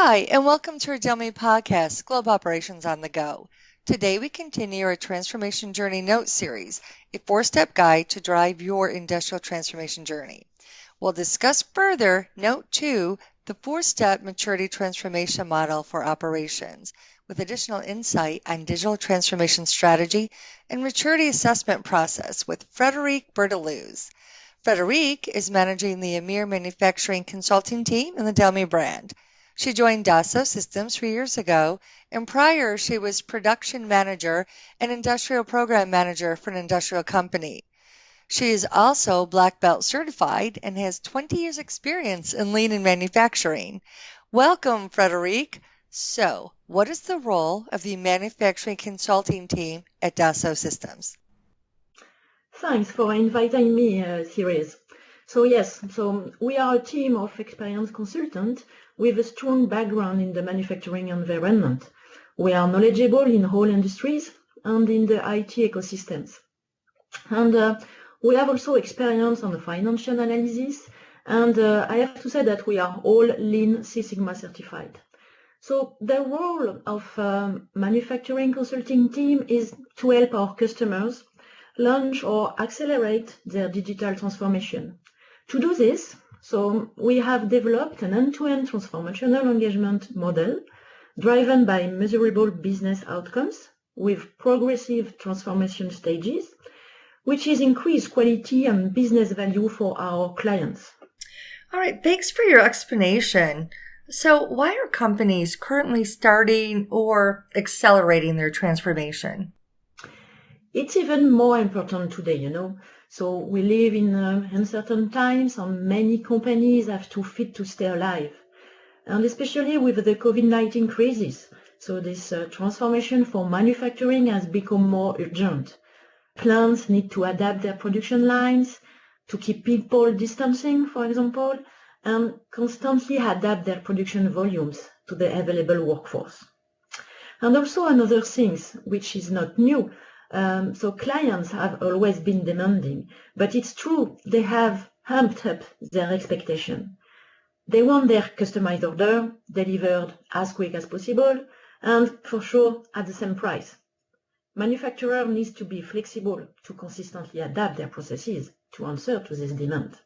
Hi, and welcome to our Delme podcast, Globe Operations on the Go. Today we continue our Transformation Journey Note series, a four-step guide to drive your industrial transformation journey. We'll discuss further Note 2, the four-step maturity transformation model for operations, with additional insight on digital transformation strategy and maturity assessment process with Frederique Berteluz. Frederique is managing the EMEAR manufacturing consulting team in the Delme brand. She joined Dassault Systems 3 years ago, and prior she was production manager and industrial program manager for an industrial company. She is also black belt certified and has 20 years experience in lean and manufacturing. Welcome, Frederique. So, what is the role of the manufacturing consulting team at Dassault Systems? Thanks for inviting me, Therese. So we are a team of experienced consultants with a strong background in the manufacturing environment. We are knowledgeable in all industries and in the IT ecosystems. And we have also experience on the financial analysis, and I have to say that we are all Lean Six Sigma certified. So the role of manufacturing consulting team is to help our customers launch or accelerate their digital transformation. To do this, so we have developed an end-to-end transformational engagement model driven by measurable business outcomes with progressive transformation stages, which is increased quality and business value for our clients. All right, thanks for your explanation. So why are companies currently starting or accelerating their transformation? It's even more important today, So we live in uncertain times and many companies have to fit to stay alive. And especially with the COVID-19 crisis. So this transformation for manufacturing has become more urgent. Plants need to adapt their production lines to keep people distancing, for example, and constantly adapt their production volumes to the available workforce. And also another thing, which is not new, so clients have always been demanding, but it's true, they have amped up their expectation. They want their customized order delivered as quick as possible and for sure at the same price. Manufacturer needs to be flexible to consistently adapt their processes to answer to this demand.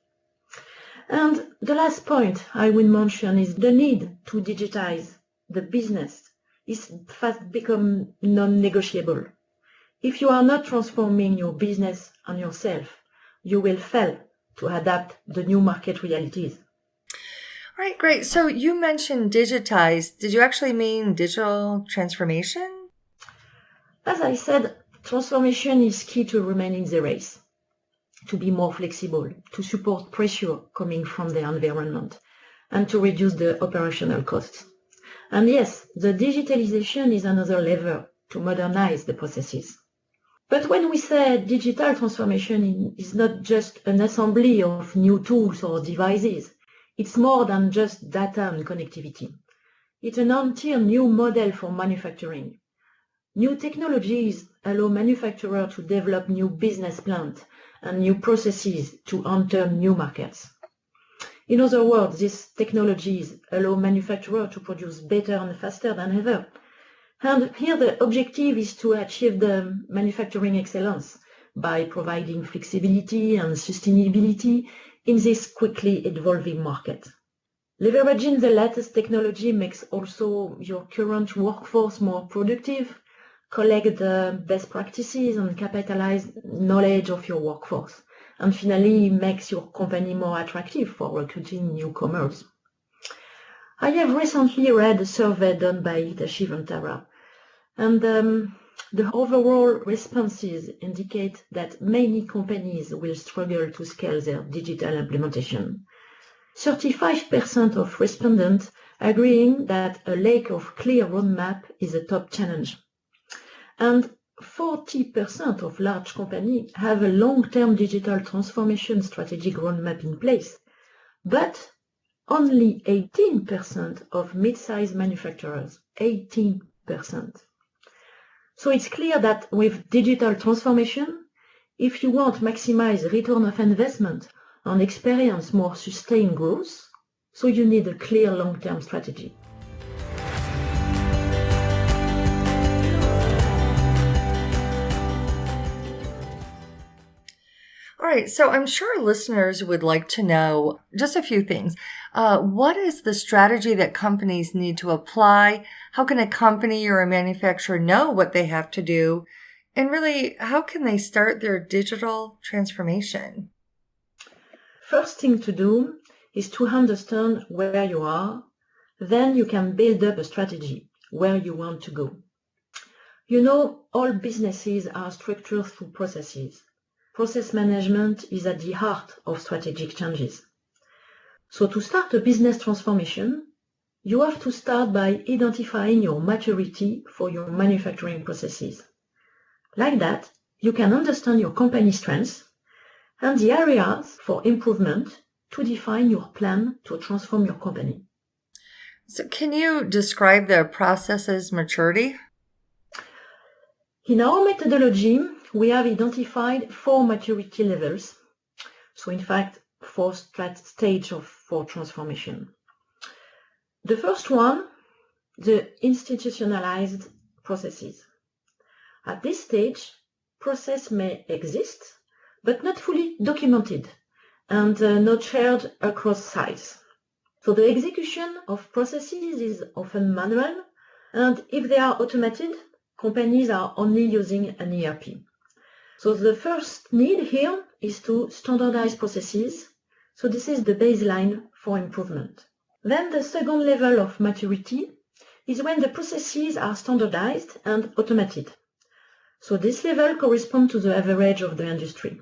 And the last point I will mention is the need to digitize the business is fast become non-negotiable. If you are not transforming your business and yourself, you will fail to adapt the new market realities. All right, great. So you mentioned digitize. Did you actually mean digital transformation? As I said, transformation is key to remaining the race, to be more flexible, to support pressure coming from the environment, and to reduce the operational costs. And yes, the digitalization is another lever to modernize the processes. But when we say digital transformation is not just an assembly of new tools or devices, it's more than just data and connectivity. It's an entire new model for manufacturing. New technologies allow manufacturers to develop new business plans and new processes to enter new markets. In other words, these technologies allow manufacturers to produce better and faster than ever. And here the objective is to achieve the manufacturing excellence by providing flexibility and sustainability in this quickly evolving market. Leveraging the latest technology makes also your current workforce more productive, collect the best practices and capitalize knowledge of your workforce, and finally makes your company more attractive for recruiting newcomers. I have recently read a survey done by Hitachi Vantara, and the overall responses indicate that many companies will struggle to scale their digital implementation. 35% of respondents agreeing that a lack of clear roadmap is a top challenge. And 40% of large companies have a long-term digital transformation strategic roadmap in place, but only 18% of mid-sized manufacturers, 18%. So it's clear that with digital transformation, if you want to maximize return of investment and experience more sustained growth, so you need a clear long-term strategy. right, so I'm sure listeners would like to know just a few things. What is the strategy that companies need to apply? How can a company or a manufacturer know what they have to do? And really, how can they start their digital transformation? First thing to do is to understand where you are. Then you can build up a strategy where you want to go. You know, all businesses are structured through processes. Process management is at the heart of strategic changes. So to start a business transformation, you have to start by identifying your maturity for your manufacturing processes. Like that, you can understand your company's strengths and the areas for improvement to define your plan to transform your company. So can you describe the process's maturity? In our methodology, we have identified 4 maturity levels. So in fact, 4 stages for transformation. The first one, the institutionalized processes. At this stage, process may exist, but not fully documented and not shared across sites. So the execution of processes is often manual, and if they are automated, companies are only using an ERP. So the first need here is to standardize processes. So this is the baseline for improvement. Then the second level of maturity is when the processes are standardized and automated. So this level corresponds to the average of the industry.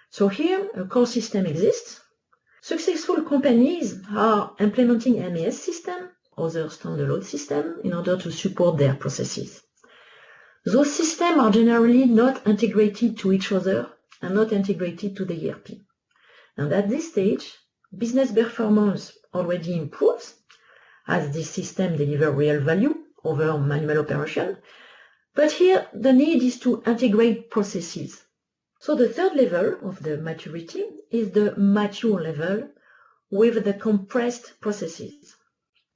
So here a core system exists. Successful companies are implementing MES system, other standalone system, in order to support their processes. Those systems are generally not integrated to each other and not integrated to the ERP. And at this stage, business performance already improves as this system delivers real value over manual operation. But here, the need is to integrate processes. So the third level of the maturity is the mature level with the compressed processes.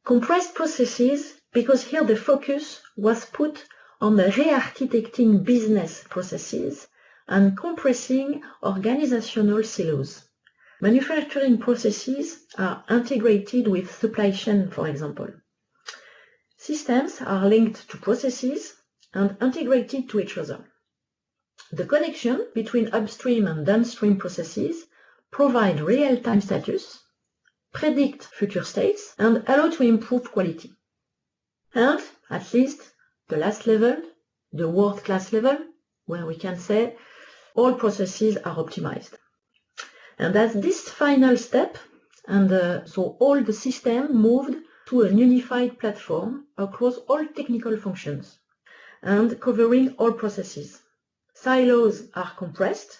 Compressed processes because here the focus was put on the re-architecting business processes and compressing organizational silos. Manufacturing processes are integrated with supply chain, for example. Systems are linked to processes and integrated to each other. The connection between upstream and downstream processes provide real-time status, predict future states, and allow to improve quality. And at least the last level, the world-class level, where we can say all processes are optimized. And at this final step, so all the system moved to a unified platform across all technical functions and covering all processes. Silos are compressed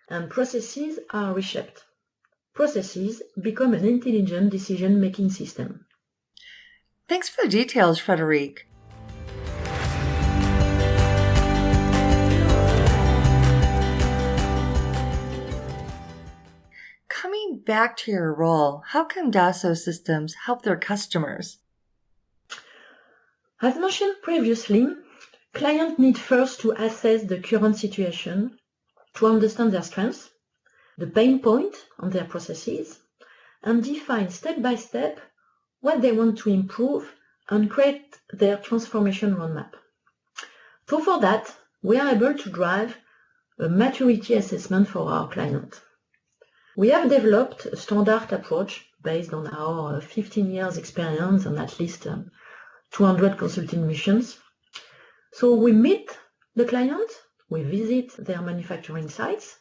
and processes are reshaped. Processes become an intelligent decision-making system. Thanks for the details, Frederique. Coming back to your role, how can Dassault Systems help their customers? As mentioned previously, clients need first to assess the current situation, to understand their strengths, the pain point on their processes, and define step by step what they want to improve and create their transformation roadmap. So for that, we are able to drive a maturity assessment for our client. We have developed a standard approach based on our 15 years experience and at least 200 consulting missions. So we meet the client, we visit their manufacturing sites,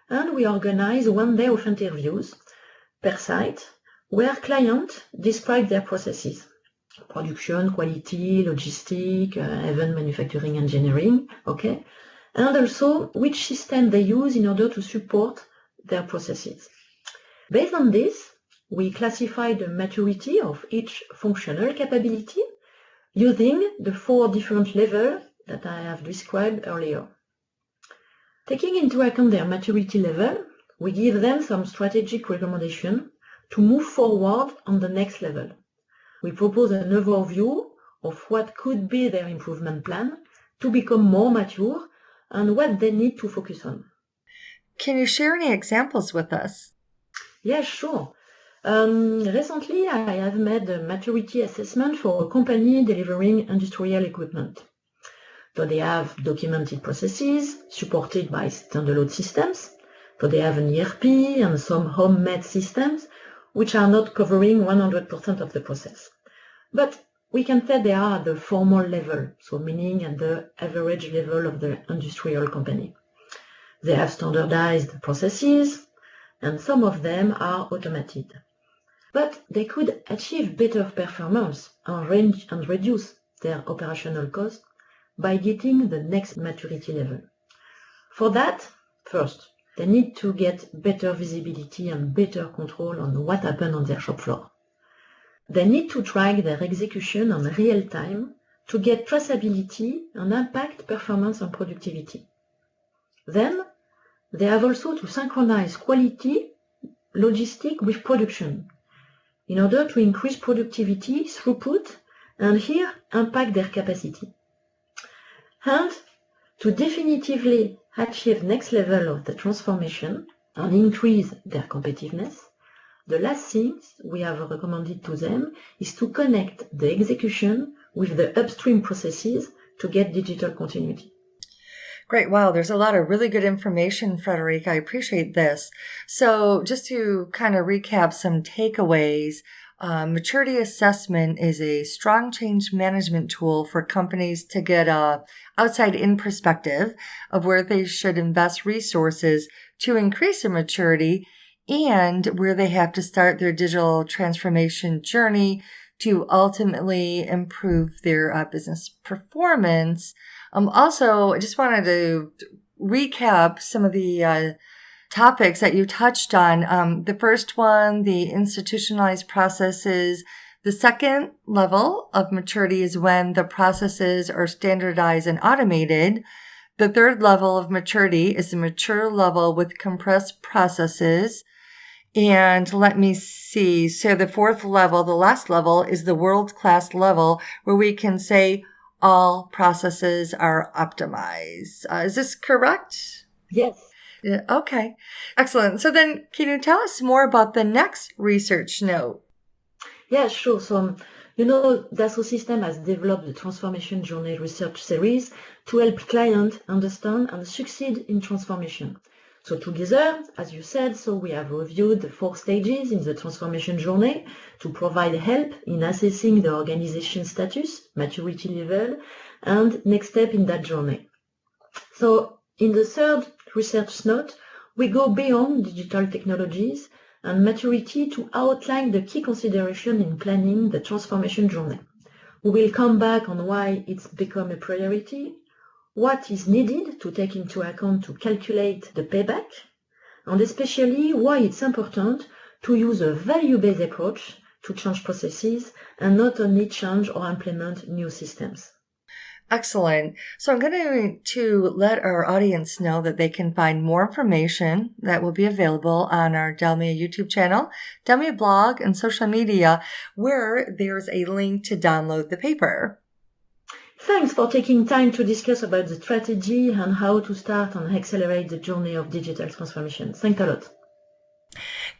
and we organize 1 day of interviews per site where clients describe their processes. Production, quality, logistic, even manufacturing engineering, okay? And also which system they use in order to support their processes. Based on this, we classify the maturity of each functional capability using the 4 different levels that I have described earlier. Taking into account their maturity level, we give them some strategic recommendations to move forward on the next level. We propose an overview of what could be their improvement plan to become more mature and what they need to focus on. Can you share any examples with us? Yeah, sure. Recently, I have made a maturity assessment for a company delivering industrial equipment. So they have documented processes supported by standalone systems. So they have an ERP and some homemade systems, which are not covering 100% of the process. But we can say they are at the formal level, so meaning at the average level of the industrial company. They have standardized processes, and some of them are automated. But they could achieve better performance and reduce their operational costs by getting the next maturity level. For that, first, they need to get better visibility and better control on what happened on their shop floor. They need to track their execution on real time to get traceability and impact performance and productivity. Then, they have also to synchronize quality, logistic with production in order to increase productivity, throughput, and here impact their capacity. And to definitively achieve next level of the transformation and increase their competitiveness, the last thing we have recommended to them is to connect the execution with the upstream processes to get digital continuity. Great. Wow. There's a lot of really good information, Frederic. I appreciate this. So just to kind of recap some takeaways, maturity assessment is a strong change management tool for companies to get a outside-in perspective of where they should invest resources to increase their maturity and where they have to start their digital transformation journey to ultimately improve their business performance. Also, I just wanted to recap some of the topics that you touched on. The first one, the institutionalized processes. The second level of maturity is when the processes are standardized and automated. The third level of maturity is the mature level with compressed processes. And let me see. So the fourth level, the last level, is the world-class level where we can say all processes are optimized. Is this correct? Yes. Yeah, okay. Excellent. So then can you tell us more about the next research note? Yeah, sure. So, Dassault Systèmes has developed the Transformation Journey Research Series to help clients understand and succeed in transformation. So together, as you said, we have reviewed the 4 stages in the transformation journey to provide help in assessing the organization status, maturity level, and next step in that journey. So in the third research note, we go beyond digital technologies and maturity to outline the key consideration in planning the transformation journey. We will come back on why it's become a priority, what is needed to take into account to calculate the payback, and especially why it's important to use a value-based approach to change processes and not only change or implement new systems. Excellent. So I'm going to let our audience know that they can find more information that will be available on our Delmia YouTube channel, Delmia blog, and social media, where there's a link to download the paper. Thanks for taking time to discuss about the strategy and how to start and accelerate the journey of digital transformation. Thanks a lot.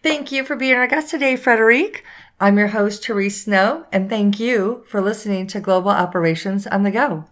Thank you for being our guest today, Frederic. I'm your host, Therese Snow, and thank you for listening to Global Operations on the Go.